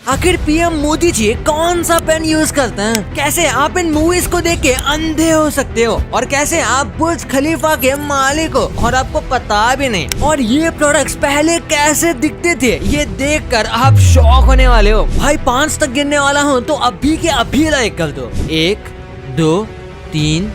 आखिर पीएम मोदी जी कौन सा पेन यूज करते हैं? कैसे आप इन मूवीज को देख के अंधे हो सकते हो और कैसे आप बुर्ज खलीफा के मालिक हो और आपको पता भी नहीं। और ये प्रोडक्ट्स पहले कैसे दिखते थे ये देखकर आप शॉक होने वाले हो। भाई 5 तक गिनने वाला हूँ तो अभी के अभी लाइक कर दो। 1 2 3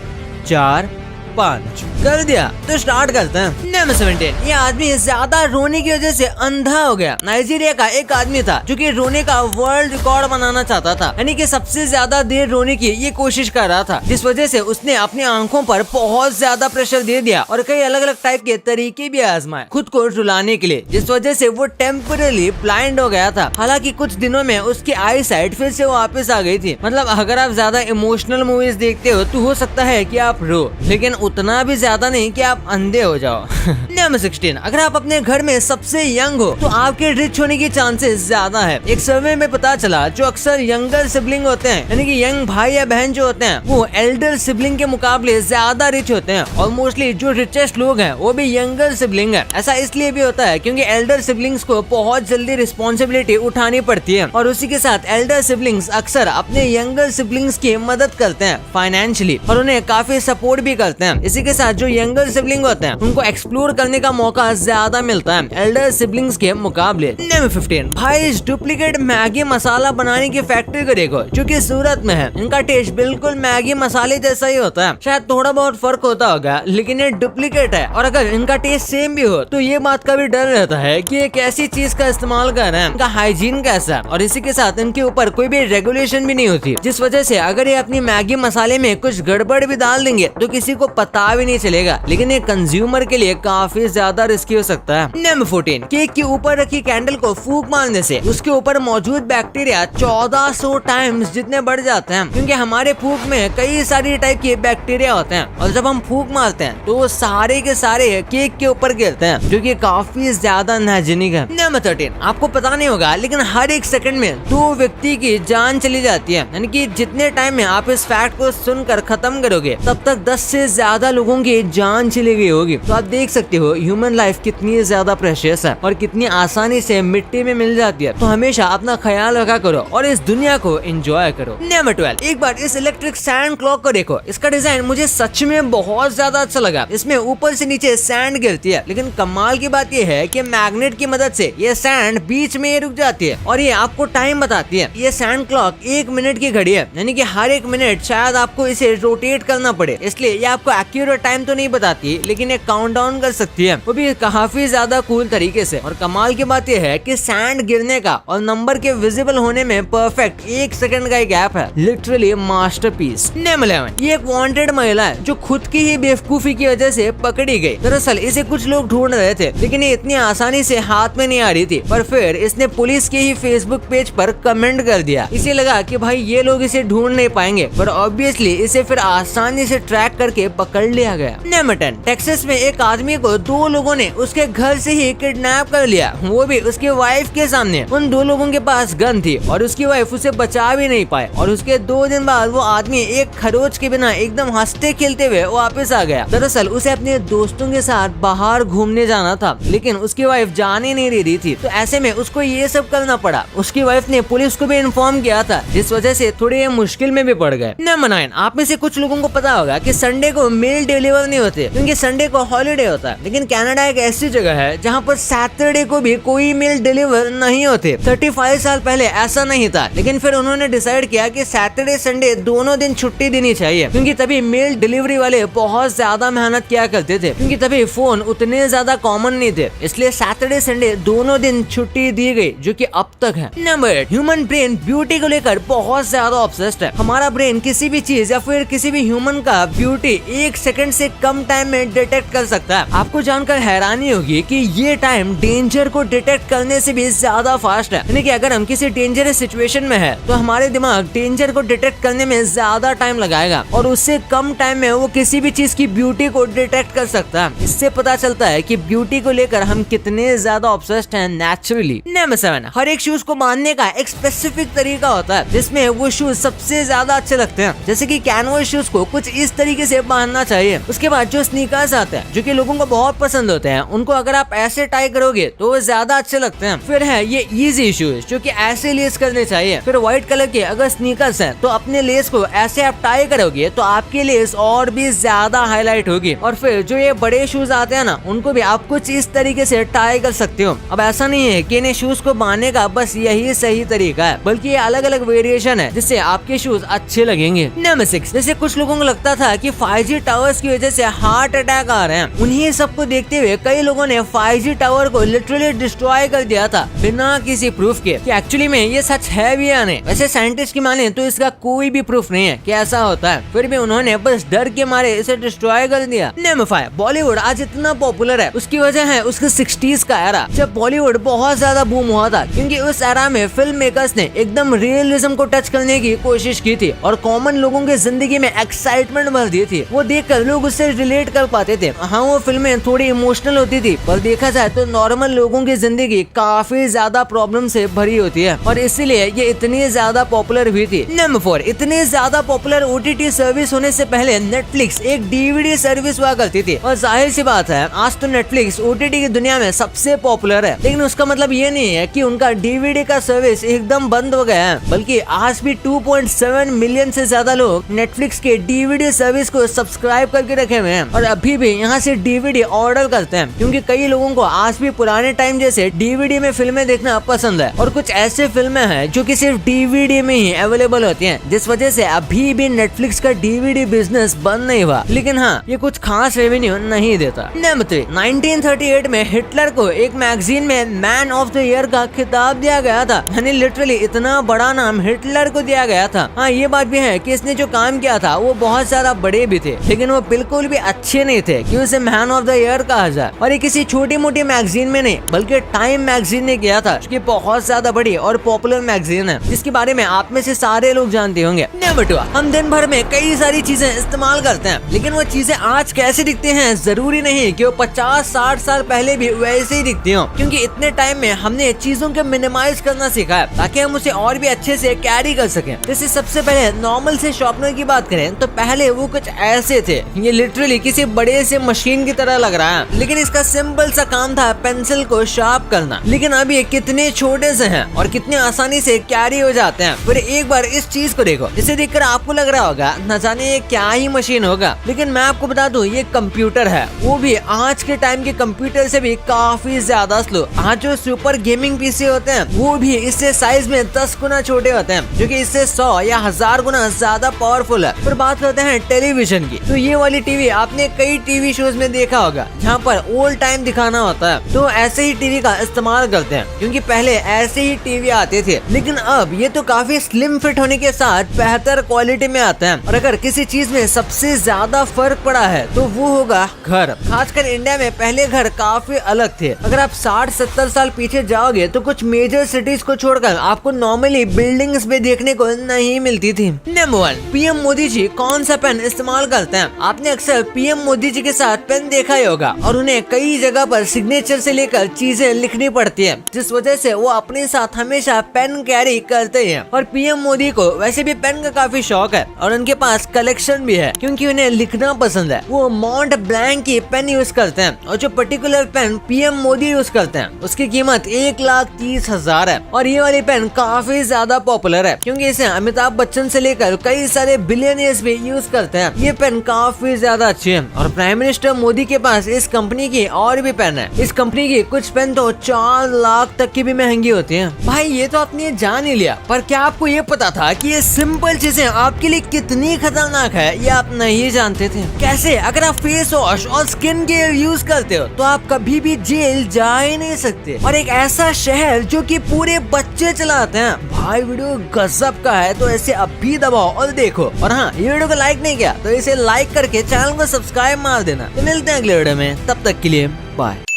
4 5 कर दिया। तो स्टार्ट करते हैं। नंबर 17। ये आदमी ज्यादा रोने की वजह से अंधा हो गया। नाइजीरिया का एक आदमी था जो कि रोने का वर्ल्ड रिकॉर्ड बनाना चाहता था, यानी कि सबसे ज्यादा देर रोने की ये कोशिश कर रहा था, जिस वजह से उसने अपनी आंखों पर बहुत ज्यादा प्रेशर दे दिया और कई अलग अलग टाइप के तरीके भी आजमाए खुद को रुलाने के लिए, जिस वजह से वो टेम्पररी ब्लाइंड हो गया था। हालांकि कुछ दिनों में उसकी आई साइट फिर से वापस आ गई थी। मतलब अगर आप ज्यादा इमोशनल मूवीज देखते हो तो हो सकता है कि आप रो, लेकिन उतना भी ज्यादा नहीं कि आप अंधे हो जाओ। नंबर 16। अगर आप अपने घर में सबसे यंग हो तो आपके रिच होने की चांसेस ज्यादा है। एक सर्वे में पता चला जो अक्सर यंगर सिबलिंग होते हैं, यानी कि यंग भाई या बहन जो होते हैं, वो एल्डर सिबलिंग के मुकाबले ज्यादा रिच होते हैं। और मोस्टली जो रिचेस्ट लोग हैं वो भी यंगर सिबलिंग है। ऐसा इसलिए भी होता है क्योंकि एल्डर सिबलिंग्स को बहुत जल्दी रिस्पॉन्सिबिलिटी उठानी पड़ती है और उसी के साथ एल्डर सिबलिंग्स अक्सर अपने यंगर सिबलिंग्स की मदद करते हैं फाइनेंशियली और उन्हें काफी सपोर्ट भी करते हैं। इसी के साथ जो यंगर सिबलिंग होते हैं उनको एक्सप्लोर करने का मौका ज्यादा मिलता है एल्डर सिबलिंग्स के मुकाबले। नंबर 15। भाई इस डुप्लीकेट मैगी मसाला बनाने की फैक्ट्री को देखो जो कि सूरत में है। इनका टेस्ट बिल्कुल मैगी मसाले जैसा ही होता है। शायद थोड़ा बहुत फर्क होता होगा, लेकिन ये डुप्लीकेट है और अगर इनका टेस्ट सेम भी हो तो ये बात का भी डर रहता है कि ये कैसी चीज का इस्तेमाल कर रहे हैं, इनका हाइजीन कैसा है। और इसी के साथ इनके ऊपर कोई भी रेगुलेशन भी नहीं होती, जिस वजह से अगर ये अपनी मैगी मसाले में कुछ गड़बड़ भी डाल देंगे तो किसी को पता भी नहीं चलेगा, लेकिन ये कंज्यूमर के लिए काफी ज्यादा रिस्की हो सकता है। नंबर 14। केक के ऊपर रखी कैंडल को फूंक मारने से उसके ऊपर मौजूद बैक्टीरिया 1400 टाइम्स जितने बढ़ जाते हैं, क्योंकि हमारे फूंक में कई सारी टाइप के बैक्टीरिया होते हैं और जब हम फूंक मारते हैं तो वो सारे के सारे केक के ऊपर गिरते हैं, जो कि काफी ज्यादा नाइजीनिक है। नंबर 13। आपको पता नहीं होगा लेकिन हर एक सेकंड में 2 व्यक्ति की जान चली जाती है, यानी कि जितने टाइम में आप इस फैक्ट को सुनकर खत्म करोगे तब तक 10 से ज्यादा लोगों की जान चली गई होगी। तो आप देख सकते हो ह्यूमन लाइफ कितनी ज्यादा प्रेशियस है और कितनी आसानी से मिट्टी में मिल जाती है। तो हमेशा अपना ख्याल रखा करो और इस दुनिया को एंजॉय करो। नंबर 12। एक बार इस इलेक्ट्रिक सैंड क्लॉक को देखो। इसका डिजाइन मुझे सच में बहुत ज्यादा अच्छा लगा। इसमें ऊपर से नीचे सैंड गिरती है, लेकिन कमाल की बात यह है कि मैग्नेट की मदद से ये सैंड बीच में रुक जाती है और ये आपको टाइम बताती है। ये सैंड क्लॉक 1 मिनट की घड़ी है, यानी कि हर 1 मिनट शायद आपको इसे रोटेट करना पड़े, इसलिए ये आपको एक्यूरेट टाइम तो नहीं बताती, लेकिन एक काउंटडाउन कर सकती है, वो भी काफी ज्यादा कूल तरीके से। और कमाल की बात यह है कि सैंड गिरने का और नंबर के विजिबल होने में परफेक्ट 1 सेकंड का गैप है। Literally masterpiece. नंबर 11। ये एक वांटेड महिला है जो खुद की ही बेवकूफी की वजह से पकड़ी गई। दरअसल इसे कुछ लोग ढूंढ रहे थे, लेकिन ये इतनी आसानी से हाथ में नहीं आ रही थी, पर फिर इसने पुलिस के ही फेसबुक पेज पर कमेंट कर दिया। इसे लगा कि भाई ये लोग इसे ढूंढ नहीं पाएंगे, पर ऑब्वियसली इसे फिर आसानी से ट्रैक करके पकड़ लिया गया। नंबर 10। टेक्सास में एक आदमी को 2 लोगों ने उसके घर से ही किडनैप कर लिया, वो भी उसके वाइफ के सामने। उन 2 लोगों के पास गन थी और उसकी वाइफ उसे बचा भी नहीं पाए और उसके 2 दिन बाद वो आदमी एक खरोच के बिना एकदम हंसते खेलते हुए वापस आ गया। दरअसल उसे अपने दोस्तों के साथ बाहर घूमने जाना था, लेकिन उसकी वाइफ जाने नहीं दे रही थी, तो ऐसे में उसको ये सब करना पड़ा। उसकी वाइफ ने पुलिस को भी इन्फॉर्म किया था, जिस वजह से थोड़े मुश्किल में भी पड़ गए। नंबर 9। आप में से कुछ लोगों को पता होगा कि संडे को मेल डिलीवर नहीं होते, क्योंकि संडे को हॉलीडे होता है, लेकिन कनाडा एक ऐसी जगह है जहाँ पर सैटरडे को भी कोई मेल डिलीवर नहीं होते। 35 साल पहले ऐसा नहीं था, लेकिन फिर उन्होंने डिसाइड किया कि सैटरडे संडे दोनों दिन छुट्टी देनी चाहिए, क्योंकि तभी मेल डिलीवरी वाले बहुत ज्यादा मेहनत किया करते थे, क्योंकि तभी फोन उतने ज्यादा कॉमन नहीं थे, इसलिए सैटरडे संडे दोनों दिन छुट्टी दी गई, जो कि अब तक है। नंबर 8। ह्यूमन ब्रेन ब्यूटी को लेकर बहुत ज्यादा ऑब्सेस्ड है। हमारा ब्रेन किसी भी चीज या फिर किसी भी ह्यूमन का ब्यूटी 1 सेकंड से कम टाइम में डिटेक्ट कर सकता है। आपको जानकर हैरानी होगी कि ये टाइम डेंजर को डिटेक्ट करने से भी ज्यादा फास्ट है, यानी कि अगर हम किसी डेंजरस सिचुएशन में है तो हमारे दिमाग डेंजर को डिटेक्ट करने में ज्यादा टाइम लगाएगा और उससे कम टाइम में वो किसी भी चीज की ब्यूटी को डिटेक्ट कर सकता है। इससे पता चलता है कि ब्यूटी को लेकर हम कितने ज्यादा ऑब्सेस्ड हैं नेचुरली। नंबर 7। हर एक शूज को बांधने का एक स्पेसिफिक तरीका होता है, जिसमें वो शूज सबसे ज्यादा अच्छे लगते हैं। जैसे कि कैनवस शूज को कुछ इस तरीके से बांधना करना चाहिए। उसके बाद जो स्नीकर्स आते हैं जो कि लोगों को बहुत पसंद होते हैं, उनको अगर आप ऐसे टाई करोगे तो वो ज्यादा अच्छे लगते हैं। फिर है ये इजी शूज जो कि ऐसे लेस करने चाहिए। फिर व्हाइट कलर के अगर स्नीकर्स हैं तो अपने लेस को ऐसे आप टाई करोगे तो आपकी लेस और भी ज्यादा हाईलाइट होगी। और फिर जो ये बड़े शूज आते हैं ना, उनको भी आप कुछ इस तरीके से टाई कर सकते हो। अब ऐसा नहीं है कि इन्हें शूज को बांधने का बस यही सही तरीका है, बल्कि ये अलग अलग वेरिएशन है जिससे आपके शूज अच्छे लगेंगे। नंबर 6, जैसे कुछ लोगों को लगता था कि 5G टावर्स की वजह से हार्ट अटैक आ रहे हैं, उन्हीं सबको देखते हुए कई लोगों ने 5G टावर को लिटरली डिस्ट्रॉय कर दिया था बिना किसी प्रूफ के कि एक्चुअली में ये सच है भी या नहीं। वैसे साइंटिस्ट की माने तो इसका कोई भी प्रूफ नहीं है कि ऐसा होता है, फिर भी उन्होंने बस डर के मारे इसे डिस्ट्रॉय कर दिया। नंबर 5, बॉलीवुड आज इतना पॉपुलर है उसकी वजह है उसके 60s का एरा, जब बॉलीवुड बहुत ज्यादा बूम हुआ था। क्योंकि उस एरा में फिल्म मेकर्स ने एकदम रियलिज्म को टच करने की कोशिश की थी और कॉमन लोगों की जिंदगी में एक्साइटमेंट भर दी थी। वो देखकर लोग उससे रिलेट कर पाते थे। हाँ, वो फिल्में थोड़ी इमोशनल होती थी, पर देखा जाए तो नॉर्मल लोगों की जिंदगी काफी ज्यादा प्रॉब्लम से भरी होती है और इसीलिए ये इतनी ज्यादा पॉपुलर हुई थी। नंबर 4, इतनी ज्यादा पॉपुलर OTT सर्विस होने से पहले नेटफ्लिक्स एक DVD सर्विस हुआ करती थी और जाहिर सी बात है आज तो नेटफ्लिक्स OTT की दुनिया में सबसे पॉपुलर है। लेकिन उसका मतलब ये नहीं है कि उनका DVD का सर्विस एकदम बंद हो गया है, बल्कि आज भी 2.7 मिलियन से ज्यादा लोग नेटफ्लिक्स के DVD सर्विस को सब्सक्राइब करके रखे हुए हैं और अभी भी यहाँ से DVD ऑर्डर करते हैं। क्योंकि कई लोगों को आज भी पुराने टाइम जैसे DVD में फिल्में देखना पसंद है और कुछ ऐसे फिल्में हैं जो कि सिर्फ DVD में ही अवेलेबल होती हैं, जिस वजह से अभी भी नेटफ्लिक्स का DVD बिजनेस बंद नहीं हुआ। लेकिन हाँ, ये कुछ खास रेवेन्यू नहीं देता। नंबर 3, 1938 में हिटलर को एक मैगजीन में मैन ऑफ द ईयर का खिताब दिया गया था, यानी लिटरली इतना बड़ा नाम हिटलर को दिया गया था। हाँ, ये बात भी है कि इसने जो काम किया था वो बहुत ज्यादा बड़े भी थे, लेकिन वो बिल्कुल भी अच्छे नहीं थे कि उसे मैन ऑफ द ईयर कहा जाए। और ये किसी छोटी मोटी मैगजीन में नहीं बल्कि टाइम मैगजीन ने किया था, जो बहुत ज्यादा बड़ी और पॉपुलर मैगजीन है जिसके बारे में आप में से सारे लोग जानते होंगे। नंबर 2, हम दिन भर में कई सारी चीजें इस्तेमाल करते हैं, लेकिन वो चीजें आज कैसे दिखती हैं जरूरी नहीं कि वो 50-60 साल पहले भी वैसे ही दिखती हो, क्योंकि इतने टाइम में हमने चीजों को मिनिमाइज करना सीखा है ताकि हम उसे और भी अच्छे से कैरी कर सकें। जैसे सबसे पहले नॉर्मल से शॉर्पनर की बात करें तो पहले वो कुछ ऐसे थे, ये लिटरली किसी बड़े से मशीन की तरह लग रहा है, लेकिन इसका सिंपल सा काम था पेंसिल को शार्प करना। लेकिन अब ये कितने छोटे से हैं और कितने आसानी से कैरी हो जाते हैं। फिर एक बार इस चीज को देखो, जिसे देखकर आपको लग रहा होगा न जाने ये क्या ही मशीन होगा, लेकिन मैं आपको बता दूं ये कंप्यूटर है, वो भी आज के टाइम के कंप्यूटर से भी काफी ज्यादा स्लो। आज जो सुपर गेमिंग पीसी होते हैं वो भी इससे साइज में 10 गुना छोटे होते हैं, जो कि इससे 100 या 1000 गुना ज्यादा पावरफुल है। फिर बात करते हैं टेलीविजन की, तो ये वाली टीवी आपने कई टीवी शोज में देखा होगा जहाँ पर ओल्ड टाइम दिखाना होता है, तो ऐसे ही टीवी का इस्तेमाल करते हैं क्योंकि पहले ऐसे ही टीवी आते थे। लेकिन अब ये तो काफी स्लिम फिट होने के साथ बेहतर क्वालिटी में आते हैं। और अगर किसी चीज में सबसे ज्यादा फर्क पड़ा है तो वो होगा घर। खासकर इंडिया में पहले घर काफी अलग थे। अगर आप 60-70 साल पीछे जाओगे तो कुछ मेजर सिटीज को छोड़कर आपको नॉर्मली बिल्डिंग्स भी देखने को नहीं मिलती थी। नंबर 1, PM मोदी जी कौन सा पेन इस्तेमाल करते हैं? आपने अक्सर PM मोदी जी के साथ पेन देखा ही होगा और उन्हें कई जगह पर सिग्नेचर से लेकर चीजें लिखनी पड़ती है, जिस वजह से वो अपने साथ हमेशा पेन कैरी करते हैं। और PM मोदी को वैसे भी पेन का काफी शौक है और उनके पास कलेक्शन भी है क्योंकि उन्हें लिखना पसंद है। वो मॉन्ट ब्लैंक की पेन यूज करते हैं और जो particular pen PM Modi use करते हैं उसकी कीमत 1,30,000 है। और ये वाली पेन काफी ज्यादा पॉपुलर है क्योंकि इसे अमिताभ बच्चन से लेकर कई सारे बिलियनियर्स भी यूज करते हैं। ये पेन काफी ज्यादा अच्छी है और प्राइम मिनिस्टर मोदी के पास इस कंपनी की और भी पेन है। इस कंपनी की कुछ पेन तो 4 लाख तक की भी महंगी होती है। भाई ये तो आपने जान ही लिया, पर क्या आपको ये पता था कि ये सिंपल चीजें आपके लिए कितनी खतरनाक है ये आप नहीं जानते थे? कैसे? अगर आप फेस वॉश और स्किन केयर यूज करते हो तो आप कभी भी जेल जा ही नहीं सकते। और एक ऐसा शहर जो कि पूरे बच्चे चलाते हैं। भाई वीडियो गजब का है तो ऐसे अभी दबाओ और देखो। और हाँ, ये वीडियो को लाइक नहीं किया तो इसे लाइक करके चैनल को सब्सक्राइब मार देना। तो मिलते हैं अगले वीडियो में, तब तक के लिए बाय।